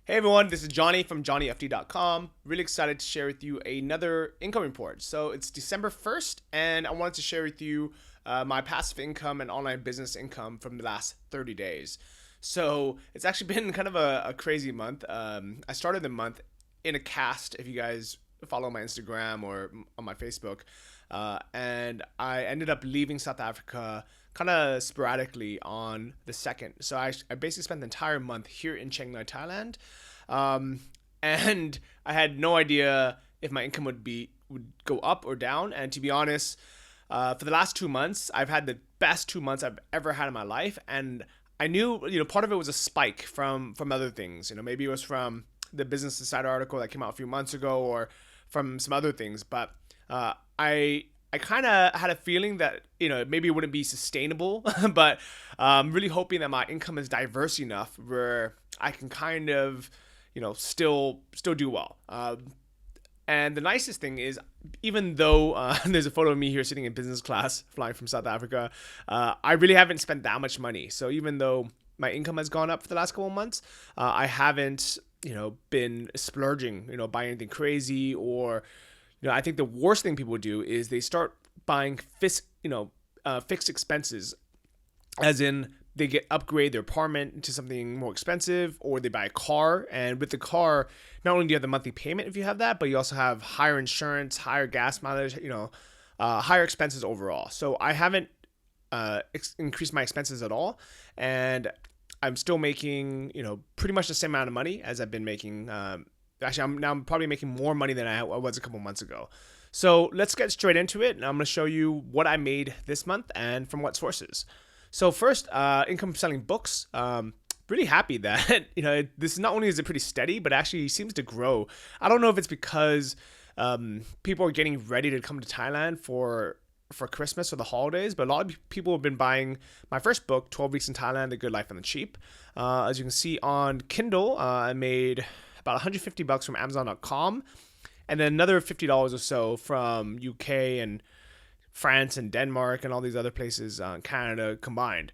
Hey everyone, this is Johnny from johnnyfd.com. Really excited to share with you another income report. So it's December 1st, and I wanted to share with you my passive income and online business income from the last 30 days. So it's actually been kind of a crazy month. I started the month in a cast, if you guys follow my Instagram or on my Facebook. And I ended up leaving South Africa kind of sporadically on the second. So I basically spent the entire month here in Chiang Mai, Thailand. Um, and I had no idea if my income would go up or down. And to be honest, for the last 2 months, I've had the best 2 months I've ever had in my life. And I knew, part of it was a spike from other things. Maybe it was from the Business Insider article that came out a few months ago, or from some other things. But I kind of had a feeling that maybe it wouldn't be sustainable, but really hoping that my income is diverse enough where I can kind of still do well. And the nicest thing is, even though there's a photo of me here sitting in business class flying from South Africa, I really haven't spent that much money. So even though my income has gone up for the last couple of months, I haven't been splurging, buying anything crazy. Or I think the worst thing people do is they start buying fixed expenses, as in they upgrade their apartment into something more expensive, or they buy a car. And with the car, not only do you have the monthly payment if you have that, but you also have higher insurance, higher gas mileage, higher expenses overall. So I haven't increased my expenses at all, and I'm still making pretty much the same amount of money as I've been making. Actually, I'm probably making more money than I was a couple months ago. So let's get straight into it. And I'm going to show you what I made this month and from what sources. So first, income from selling books. Really happy that this not only is it pretty steady, but actually seems to grow. I don't know if it's because people are getting ready to come to Thailand for Christmas or the holidays, but a lot of people have been buying my first book, 12 Weeks in Thailand, The Good Life on the Cheap. As you can see on Kindle, I made about $150 from Amazon.com, and then another $50 or so from UK and France and Denmark and all these other places, Canada combined.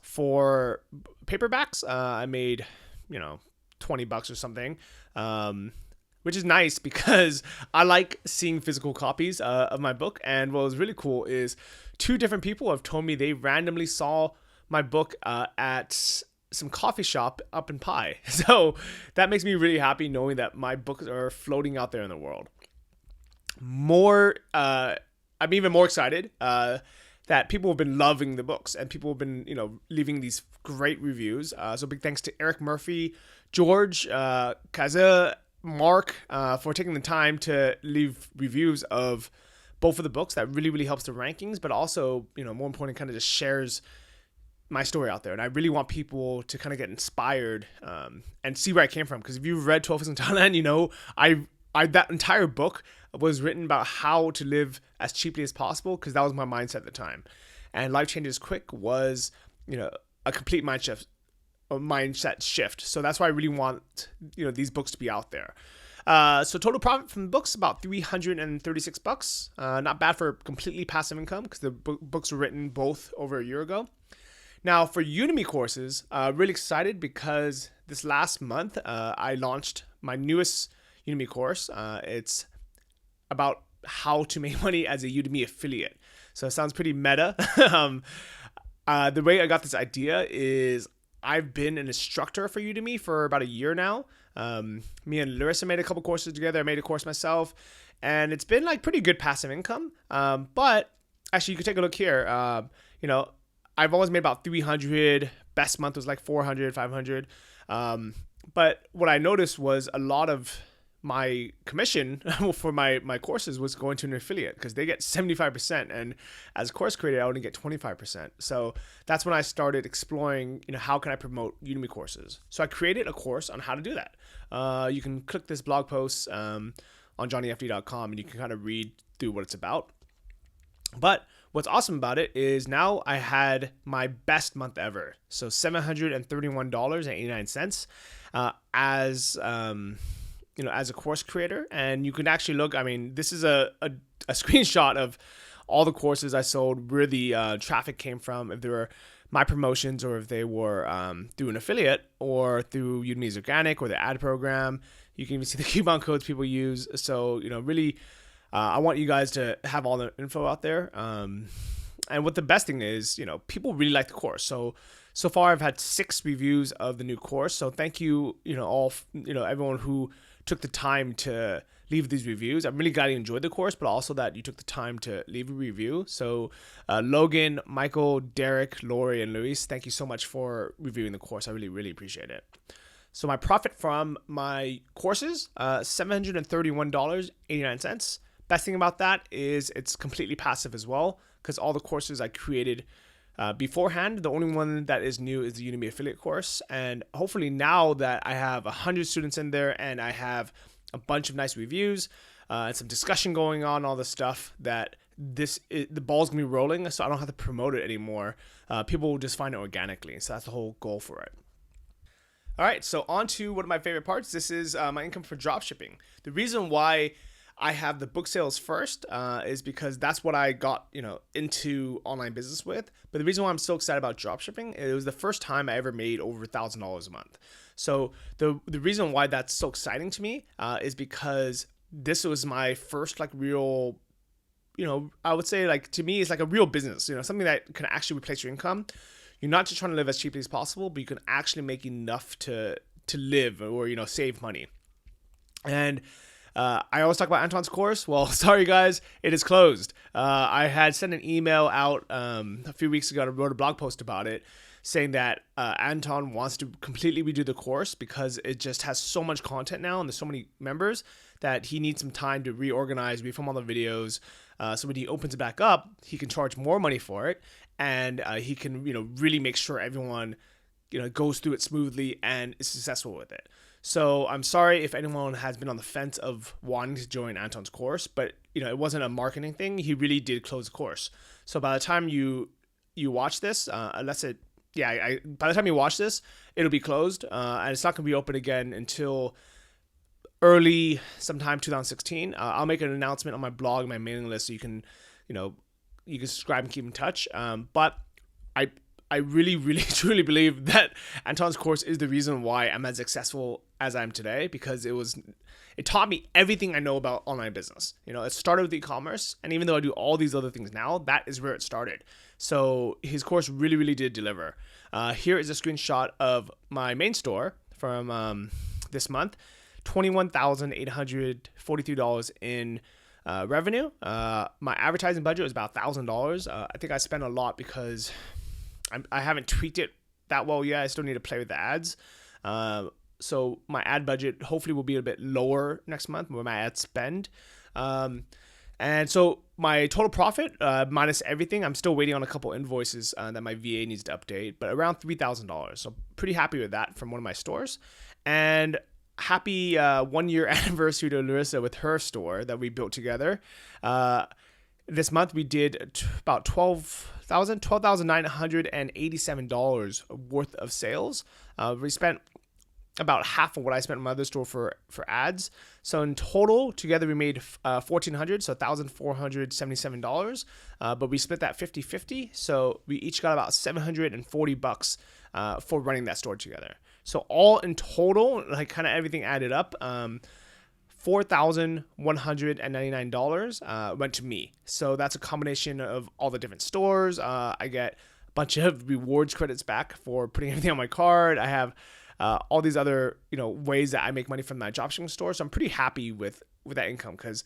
For paperbacks, I made $20 or something, which is nice because I like seeing physical copies of my book. And what was really cool is two different people have told me they randomly saw my book at some coffee shop up in Pai. So that makes me really happy knowing that my books are floating out there in the world. I'm even more excited that people have been loving the books, and people have been leaving these great reviews. So big thanks to Eric Murphy, George, Kaza, Mark, for taking the time to leave reviews of both of the books. That really helps the rankings, but also more important, kind of just shares my story out there. And I really want people to kind of get inspired and see where I came from. Because if you've read 12 Years in Thailand, I that entire book was written about how to live as cheaply as possible, because that was my mindset at the time. And Life Changes Quick was a complete mindset shift. So that's why I really want these books to be out there. So total profit from the books about $336. Not bad for completely passive income, because the books were written both over a year ago. Now for Udemy courses, really excited because this last month I launched my newest Udemy course. It's about how to make money as a Udemy affiliate. So it sounds pretty meta. The way I got this idea is I've been an instructor for Udemy for about a year now. Me and Larissa made a couple courses together. I made a course myself, and it's been like pretty good passive income. But actually, you could take a look here. I've always made about 300. Best month was like 400, 500. But what I noticed was a lot of my commission for my courses was going to an affiliate, because they get 75%, and as a course creator I only get 25%. So that's when I started exploring how can I promote Udemy courses. So I created a course on how to do that. You can click this blog post on johnnyfd.com, and you can kind of read through what it's about. But what's awesome about it is now I had my best month ever. So $731.89 as a course creator. And you can actually look, this is a screenshot of all the courses I sold, where the traffic came from, if there were my promotions, or if they were through an affiliate or through Udemy's organic or the ad program. You can even see the coupon codes people use. So, really, I want you guys to have all the info out there. And what the best thing is, people really like the course. So far I've had 6 reviews of the new course. So thank you, everyone who took the time to leave these reviews. I'm really glad you enjoyed the course, but also that you took the time to leave a review. So Logan, Michael, Derek, Lori, and Luis, thank you so much for reviewing the course. I really, really appreciate it. So my profit from my courses, $731.89. Best thing about that is it's completely passive as well, because all the courses I created beforehand, the only one that is new is the Udemy affiliate course. And hopefully now that I have 100 students in there and I have a bunch of nice reviews and some discussion going on, all this stuff, that the ball's gonna be rolling, so I don't have to promote it anymore. People will just find it organically. So that's the whole goal for it. All right, so on to one of my favorite parts. This is my income for dropshipping. The reason why I have the book sales first is because that's what I got into online business with. But the reason why I'm so excited about dropshipping, it was the first time I ever made over $1,000 a month. So the reason why that's so exciting to me is because this was my first real, I would say to me it's like a real business, something that can actually replace your income. You're not just trying to live as cheaply as possible, but you can actually make enough to live or save money. And I always talk about Anton's course. Well, sorry guys, it is closed. I had sent an email out a few weeks ago. I wrote a blog post about it, saying that Anton wants to completely redo the course because it just has so much content now and there's so many members that he needs some time to reorganize, refilm all the videos. So when he opens it back up, he can charge more money for it, and he can really make sure everyone goes through it smoothly and is successful with it. So I'm sorry if anyone has been on the fence of wanting to join Anton's course, but it wasn't a marketing thing. He really did close the course. So by the time you watch this, by the time you watch this, it'll be closed, and it's not gonna be open again until early sometime 2016. I'll make an announcement on my blog, my mailing list, so you can subscribe and keep in touch. But I really, really, truly believe that Anton's course is the reason why I'm as successful as I am today, because it taught me everything I know about online business. It started with e-commerce, and even though I do all these other things now, that is where it started. So his course really, really did deliver. Here is a screenshot of my main store from this month. $21,843 in revenue. My advertising budget was about $1,000. I think I spent a lot because I haven't tweaked it that well yet. I still need to play with the ads. So my ad budget hopefully will be a bit lower next month with my ad spend. And so my total profit minus everything, I'm still waiting on a couple invoices that my VA needs to update, but around $3,000. So pretty happy with that from one of my stores. And happy 1 year anniversary to Larissa with her store that we built together. This month we did about $12,987 worth of sales. We spent about half of what I spent in my other store for ads. So in total, together we made $1,400, so $1,477. But we split that 50-50, so we each got about $740 for running that store together. So all in total, kind of everything added up, $4,199 went to me. So that's a combination of all the different stores. I get a bunch of rewards credits back for putting everything on my card. I have all these other ways that I make money from my dropshipping store. So I'm pretty happy with that income, because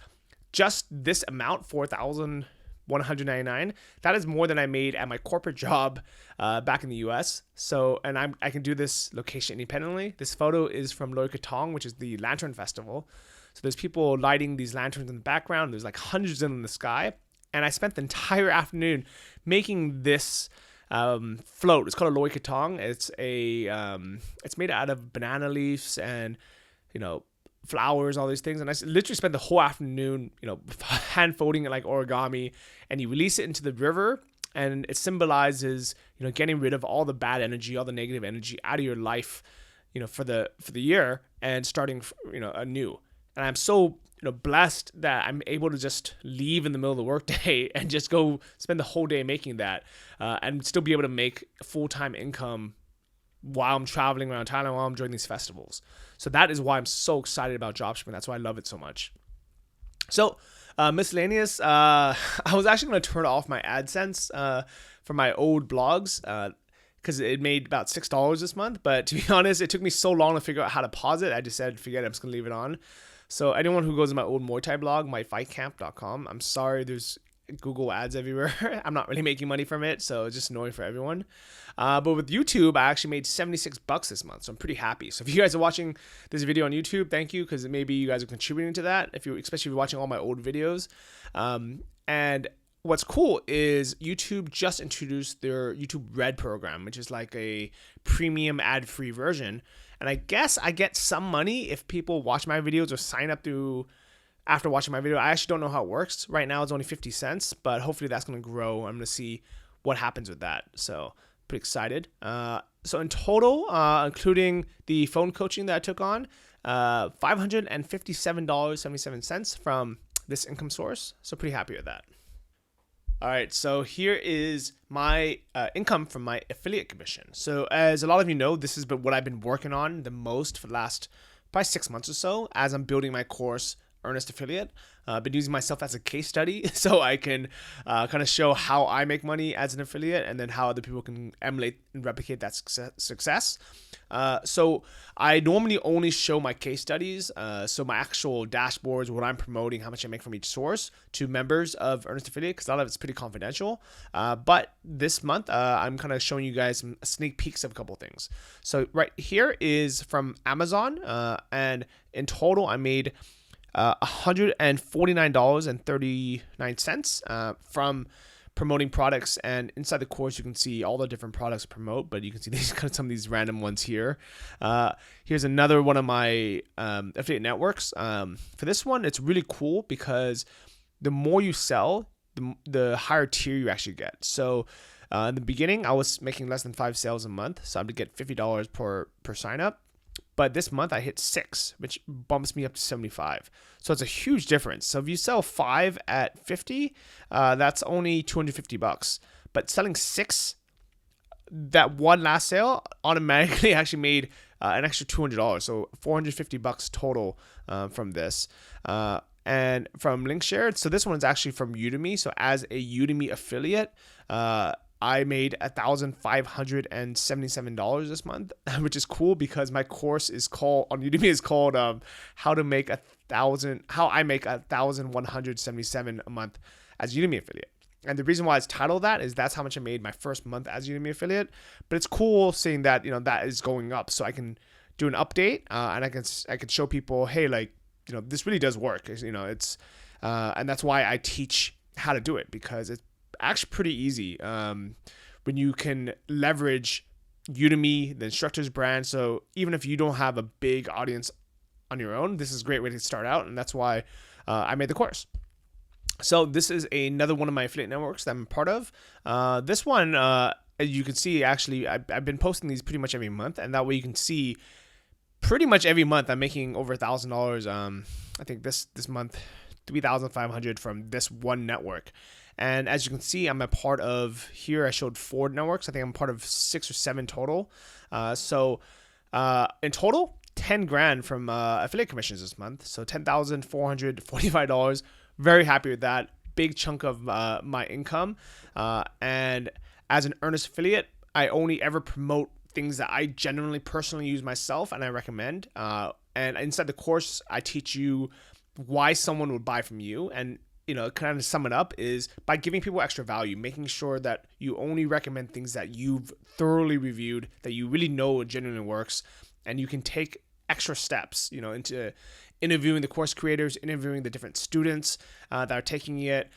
just this amount, $4,199, that is more than I made at my corporate job back in the US. So, and I can do this location independently. This photo is from Loy Krathong, which is the Lantern Festival. So there's people lighting these lanterns in the background. There's hundreds of them in the sky. And I spent the entire afternoon making this float. It's called a Loy Krathong. It's made out of banana leaves and flowers, all these things. And I literally spent the whole afternoon hand folding it like origami. And you release it into the river, and it symbolizes getting rid of all the bad energy, all the negative energy out of your life for the year, and starting anew. And I'm so blessed that I'm able to just leave in the middle of the workday and just go spend the whole day making that, and still be able to make full-time income while I'm traveling around Thailand, while I'm joining these festivals. So that is why I'm so excited about dropshipping. That's why I love it so much. So miscellaneous, I was actually going to turn off my AdSense for my old blogs because it made about $6 this month. But to be honest, it took me so long to figure out how to pause it. I just said, forget it, I'm just going to leave it on. So anyone who goes to my old Muay Thai blog, myfightcamp.com, I'm sorry, there's Google ads everywhere. I'm not really making money from it, so it's just annoying for everyone. But with YouTube, I actually made $76 this month, so I'm pretty happy. So if you guys are watching this video on YouTube, thank you, because maybe you guys are contributing to that. Especially if you're watching all my old videos. And what's cool is YouTube just introduced their YouTube Red program, which is like a premium ad-free version. And I guess I get some money if people watch my videos or sign up after watching my video. I actually don't know how it works. Right now it's only 50 cents, but hopefully that's going to grow. I'm going to see what happens with that. So pretty excited. So in total, including the phone coaching that I took on, $557.77 from this income source. So pretty happy with that. All right, so here is my income from my affiliate commission. So as a lot of you know, this has been what I've been working on the most for the last probably 6 months or so as I'm building my course, Earnest Affiliate. I've been using myself as a case study so I can kind of show how I make money as an affiliate and then how other people can emulate and replicate that success. So I normally only show my case studies, so my actual dashboards, what I'm promoting, how much I make from each source to members of Earnest Affiliate, because a lot of it's pretty confidential. But this month, I'm kind of showing you guys some sneak peeks of a couple of things. So right here is from Amazon, and in total, I made $149.39 from promoting products. And inside the course, you can see all the different products I promote, but you can see these kind of some of these random ones here. Here's another one of my affiliate networks. For this one, it's really cool because the more you sell, the higher tier you actually get. So in the beginning, I was making less than 5 sales a month, so I would get $50 per sign up. But this month I hit 6, which bumps me up to 75. So it's a huge difference. So if you sell 5 at 50, that's only $250. But selling 6, that one last sale automatically actually made an extra $200. So $450 total from this. And from link shared. So this one's actually from Udemy. So as a Udemy affiliate, I made $1,577 this month, which is cool because my course is called on Udemy how I make $1,177 a month as Udemy affiliate. And the reason why it's titled that is that's how much I made my first month as Udemy affiliate. But it's cool seeing that that is going up, so I can do an update and I can show people, hey, like this really does work. It's and that's why I teach how to do it, because it's actually pretty easy when you can leverage Udemy, the instructor's brand. So even if you don't have a big audience on your own, this is a great way to start out, and that's why I made the course. So this is another one of my affiliate networks that I'm part of. This one, as you can see, actually, I've been posting these pretty much every month, and that way you can see pretty much every month I'm making over $1,000. I think this month, $3,500 from this one network. And as you can see, I'm a part of, here I showed 4 networks. I think I'm part of 6 or 7 total. So in total, 10 grand from affiliate commissions this month. So $10,445. Very happy with that. Big chunk of my income. And as an Earnest affiliate, I only ever promote things that I genuinely personally use myself and I recommend. And inside the course, I teach you why someone would buy from you. And kind of sum it up is by giving people extra value, making sure that you only recommend things that you've thoroughly reviewed, that you really know genuinely works, and you can take extra steps, into interviewing the course creators, interviewing the different students that are taking it,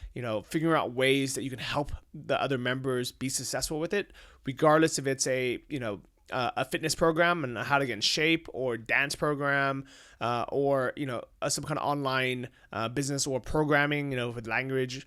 figuring out ways that you can help the other members be successful with it, regardless if it's a fitness program and how to get in shape, or dance program, or some kind of online business or programming, with language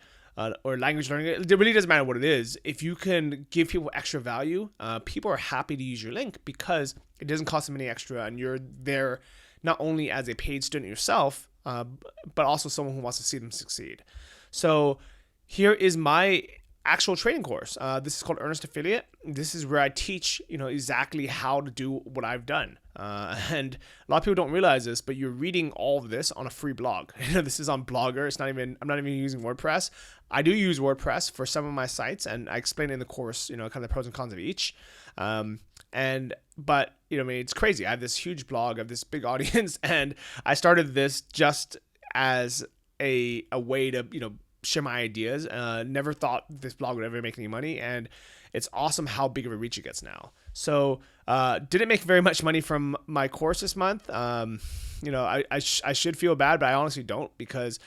or language learning. It really doesn't matter what it is. If you can give people extra value, people are happy to use your link because it doesn't cost them any extra, and you're there not only as a paid student yourself, but also someone who wants to see them succeed. So here is my actual training course. This is called Earnest Affiliate. This is where I teach, exactly how to do what I've done. And a lot of people don't realize this, but you're reading all of this on a free blog. This is on Blogger. I'm not even using WordPress. I do use WordPress for some of my sites, and I explain in the course, kind of the pros and cons of each. But it's crazy. I have this huge blog, I have this big audience, and I started this just as a way to, share my ideas. Never thought this blog would ever make any money, and it's awesome how big of a reach it gets now. So didn't make very much money from my course this month. I should feel bad, but I honestly don't, because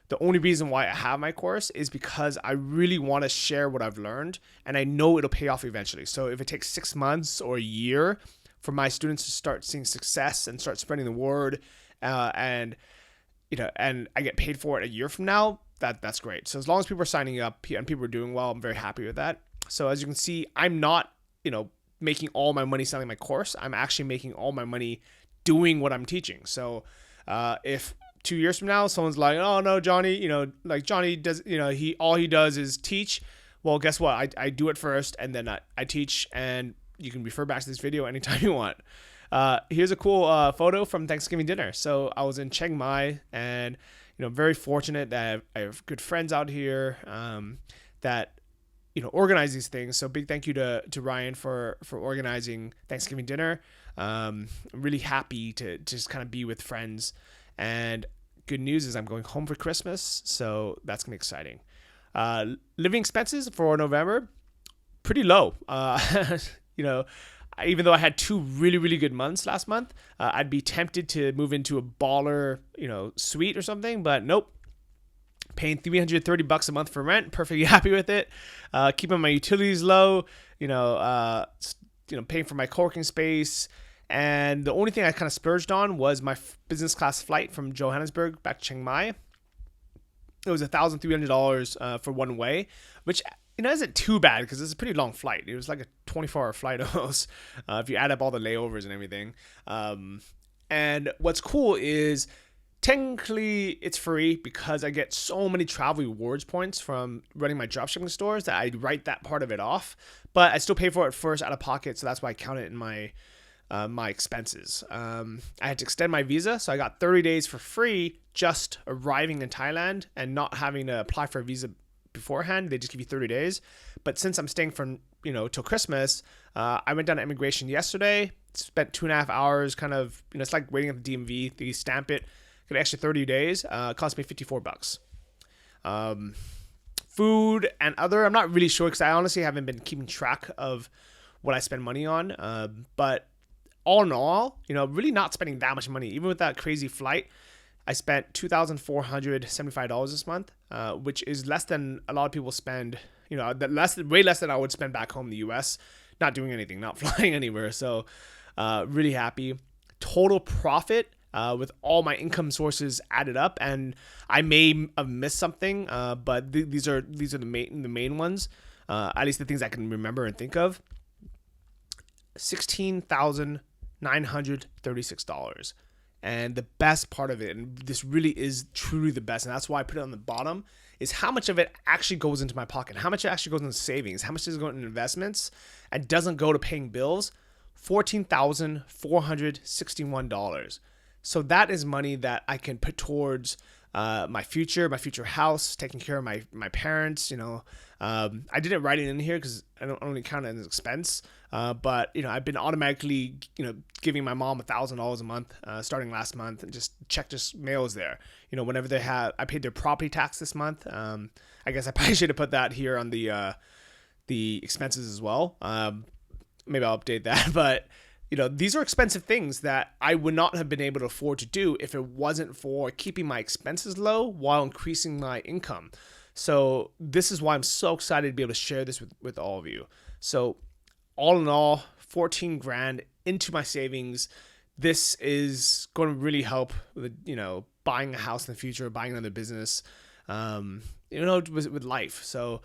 the only reason why I have my course is because I really want to share what I've learned, and I know it'll pay off eventually. So if it takes 6 months or a year for my students to start seeing success and start spreading the word, and I get paid for it a year from now, that's great. So as long as people are signing up and people are doing well, I'm very happy with that. So as you can see, I'm not, making all my money selling my course. I'm actually making all my money doing what I'm teaching. So if 2 years from now someone's like, oh no, Johnny, Johnny does, all he does is teach. Well, guess what? I do it first, and then I teach, and you can refer back to this video anytime you want. Here's a cool photo from Thanksgiving dinner. So I was in Chiang Mai, and very fortunate that I have good friends out here that organize these things. So big thank you to Ryan for organizing Thanksgiving dinner. I'm really happy to just kind of be with friends, and good news is I'm going home for Christmas, so that's gonna be exciting. Living expenses for November, pretty low. Even though I had 2 really, really good months last month, I'd be tempted to move into a baller, suite or something, but nope. Paying $330 a month for rent, perfectly happy with it. Keeping my utilities low, paying for my co-working space. And the only thing I kind of splurged on was my business class flight from Johannesburg back to Chiang Mai. It was $1,300 for one way, which isn't too bad because it's a pretty long flight. It was like a 24-hour flight almost, if you add up all the layovers and everything. And what's cool is technically it's free because I get so many travel rewards points from running my dropshipping stores that I write that part of it off. But I still pay for it first out of pocket, so that's why I count it in my expenses. I had to extend my visa, so I got 30 days for free just arriving in Thailand and not having to apply for a visa beforehand. They just give you 30 days. But since I'm staying from till Christmas, I went down to immigration yesterday, spent 2.5 hours kind of, it's like waiting at the DMV. They stamp it, get an extra 30 days. It cost me $54. Food and other, I'm not really sure because I honestly haven't been keeping track of what I spend money on. But all in all, really not spending that much money. Even with that crazy flight, I spent $2,475 this month, which is less than a lot of people spend, way less than I would spend back home in the US, not doing anything, not flying anywhere. So really happy. Total profit with all my income sources added up, and I may have missed something, but these are the main ones, at least the things I can remember and think of. $16,936. And the best part of it, and this really is truly the best, and that's why I put it on the bottom, is how much of it actually goes into my pocket, how much actually goes into savings, how much is going into investments, and doesn't go to paying bills. $14,461. So that is money that I can put towards my future house, taking care of my parents. I didn't write it in here because I don't only count it as an expense. But I've been automatically giving my mom $1,000 a month starting last month, and just mail is there. Whenever they have, I paid their property tax this month. I guess I probably should have put that here on the expenses as well. Maybe I'll update that, but. These are expensive things that I would not have been able to afford to do if it wasn't for keeping my expenses low while increasing my income. So this is why I'm so excited to be able to share this with all of you. So all in all, 14 grand into my savings. This is going to really help with, buying a house in the future, buying another business, with life. So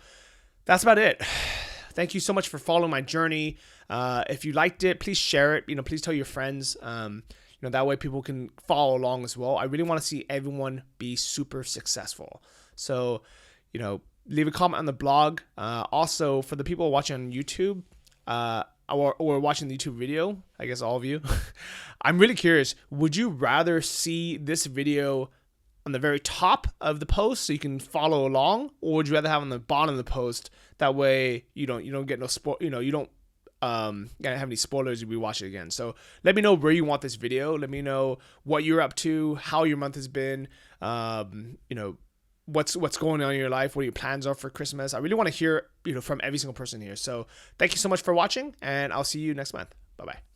that's about it. Thank you so much for following my journey. If you liked it, please share it. Please tell your friends. that way people can follow along as well. I really want to see everyone be super successful. So, leave a comment on the blog. Also, for the people watching on YouTube, or watching the YouTube video, I guess all of you, I'm really curious. Would you rather see this video on the very top of the post so you can follow along, or would you rather have on the bottom of the post? That way you don't get no you don't gonna have any spoilers if we watch it again. So let me know where you want this video. Let me know what you're up to, how your month has been, what's going on in your life, what your plans are for Christmas. I really want to hear from every single person here. So thank you so much for watching, and I'll see you next month. Bye bye.